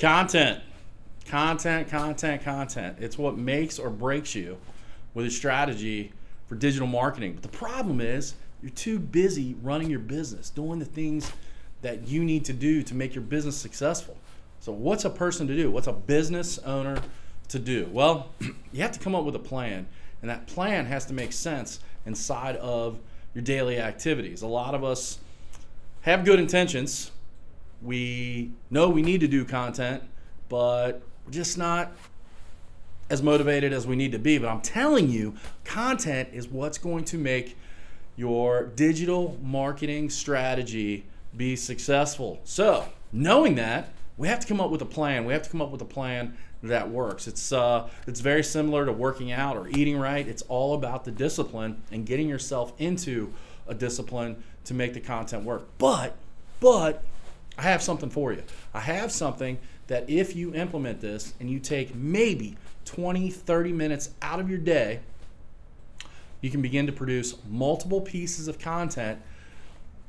Content. Content, content, content. It's what makes or breaks you with a strategy for digital marketing. But the problem is you're too busy running your business, doing the things that you need to do to make your business successful. So what's a person to do? What's a business owner to do? Well, you have to come up with a plan, and that plan has to make sense inside of your daily activities. A lot of us have good intentions. We know we need to do content, but we're just not as motivated as we need to be. But I'm telling you, content is what's going to make your digital marketing strategy be successful. So knowing that, we have to come up with a plan. We have to come up with a plan that works. It's very similar to working out or eating right. It's all about the discipline and getting yourself into a discipline to make the content work. But I have something for you. I have something that if you implement this and you take maybe 20, 30 minutes out of your day, you can begin to produce multiple pieces of content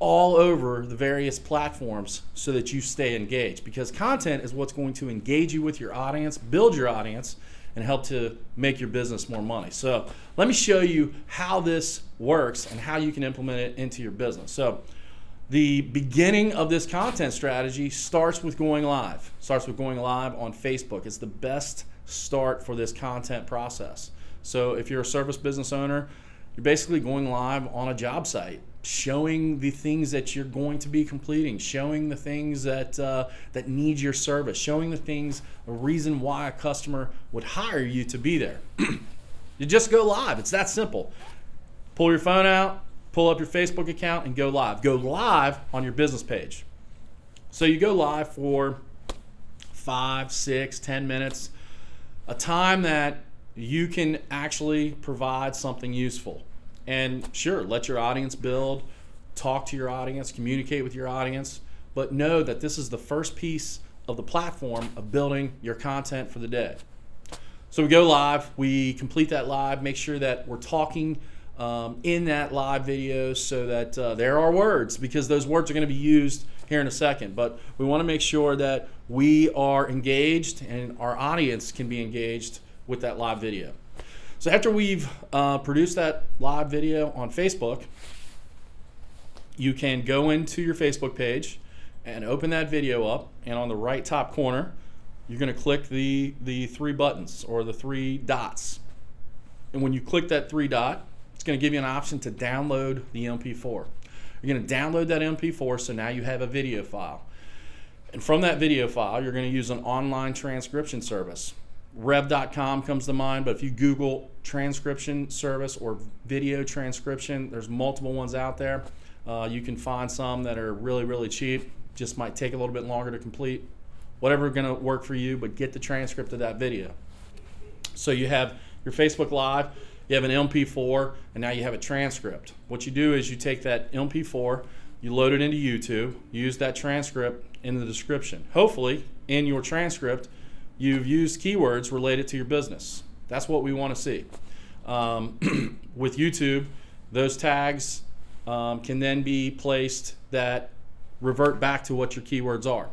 all over the various platforms so that you stay engaged, because content is what's going to engage you with your audience, build your audience, and help to make your business more money. So let me show you how this works and how you can implement it into your business. So the beginning of this content strategy starts with going live. Starts with going live on Facebook. It's the best start for this content process. So if you're a service business owner, you're basically going live on a job site, showing the things that you're going to be completing, showing the things that that need your service, showing the things, a reason why a customer would hire you to be there. You just go live. It's that simple. Pull your phone out, pull up your Facebook account, and go live. Go live on your business page. So you go live for 5, 6, 10 minutes, a time that you can actually provide something useful. And sure, let your audience build, talk to your audience, communicate with your audience, but know that this is the first piece of the platform of building your content for the day. So we go live, we complete that live, make sure that we're talking in that live video so that there are words, because those words are going to be used here in a second. But we want to make sure that we are engaged and our audience can be engaged with that live video. So after we've produced that live video on Facebook, you can go into your Facebook page and open that video up, and on the right top corner you're going to click the 3 buttons or the 3 dots. And when you click that 3 dot, it's going to give you an option to download the MP4. You're going to download that MP4, so now you have a video file. And from that video file, you're going to use an online transcription service. Rev.com comes to mind, but if you Google transcription service or video transcription, there's multiple ones out there. You can find some that are really, really cheap, just might take a little bit longer to complete. Whatever going to work for you, but get the transcript of that video. So you have your Facebook Live, you have an MP4, and now you have a transcript. What you do is you take that MP4, you load it into YouTube, use that transcript in the description. Hopefully, in your transcript, you've used keywords related to your business. That's what we want to see. With YouTube, those tags can then be placed that revert back to what your keywords are.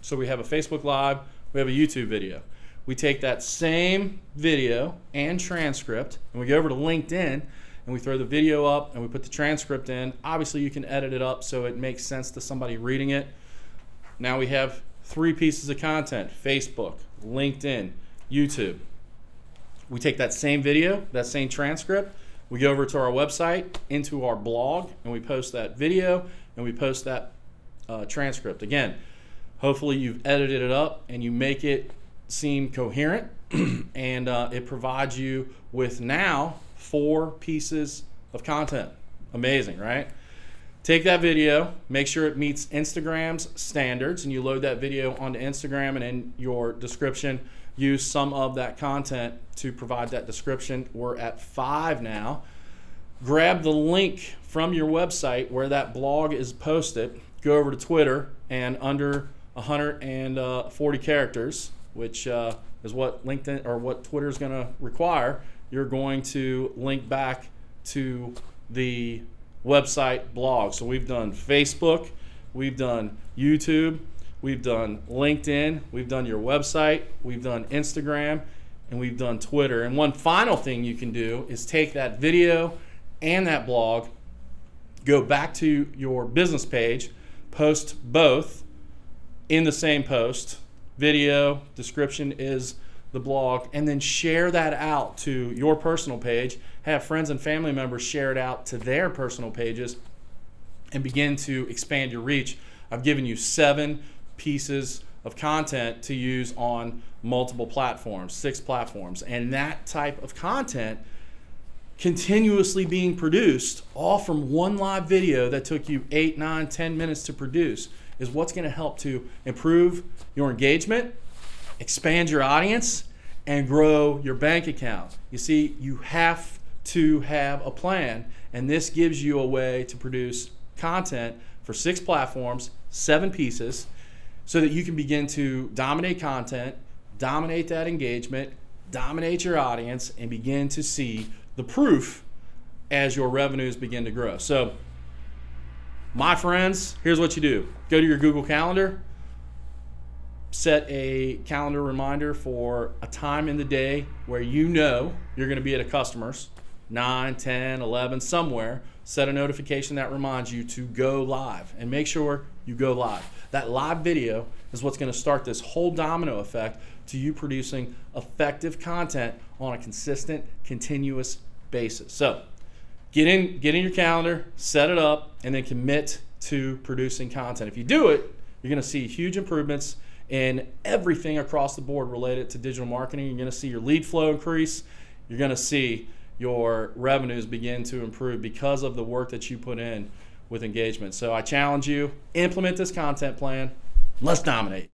So we have a Facebook Live, we have a YouTube video. We take that same video and transcript and we go over to LinkedIn and we throw the video up and we put the transcript in. Obviously you can edit it up so it makes sense to somebody reading it. Now we have 3 pieces of content: Facebook, LinkedIn, YouTube. We take that same video, that same transcript, we go over to our website, into our blog, and we post that video and we post that transcript. Again, hopefully you've edited it up and you make it seem coherent and it provides you with now 4 pieces of content. Amazing, right? Take that video, make sure it meets Instagram's standards, and you load that video onto Instagram, and in your description use some of that content to provide that description. We're at 5 now. Grab the link from your website where that blog is posted, go over to Twitter, and under 140 characters, which is what LinkedIn or what Twitter is going to require, you're going to link back to the website blog. So we've done Facebook, we've done YouTube, we've done LinkedIn, we've done your website, we've done Instagram, and we've done Twitter. And one final thing you can do is take that video and that blog, go back to your business page, post both in the same post. Video, description is the blog, and then share that out to your personal page. Have friends and family members share it out to their personal pages and begin to expand your reach. I've given you 7 pieces of content to use on multiple platforms, 6 platforms, and that type of content continuously being produced, all from one live video that took you 8, 9, 10 minutes to produce, is what's going to help to improve your engagement, expand your audience, and grow your bank account. You see, you have to have a plan, and this gives you a way to produce content for 6 platforms, 7 pieces, so that you can begin to dominate content, dominate that engagement, dominate your audience, and begin to see the proof as your revenues begin to grow. So, my friends, here's what you do. Go to your Google Calendar, set a calendar reminder for a time in the day where you know you're going to be at a customer's, 9, 10, 11, somewhere. Set a notification that reminds you to go live, and make sure you go live. That live video is what's going to start this whole domino effect to you producing effective content on a consistent, continuous basis. So get in your calendar, set it up, and then commit to producing content. If you do it, you're going to see huge improvements in everything across the board related to digital marketing. You're going to see your lead flow increase. You're going to see your revenues begin to improve because of the work that you put in with engagement. So I challenge you, implement this content plan. Let's dominate.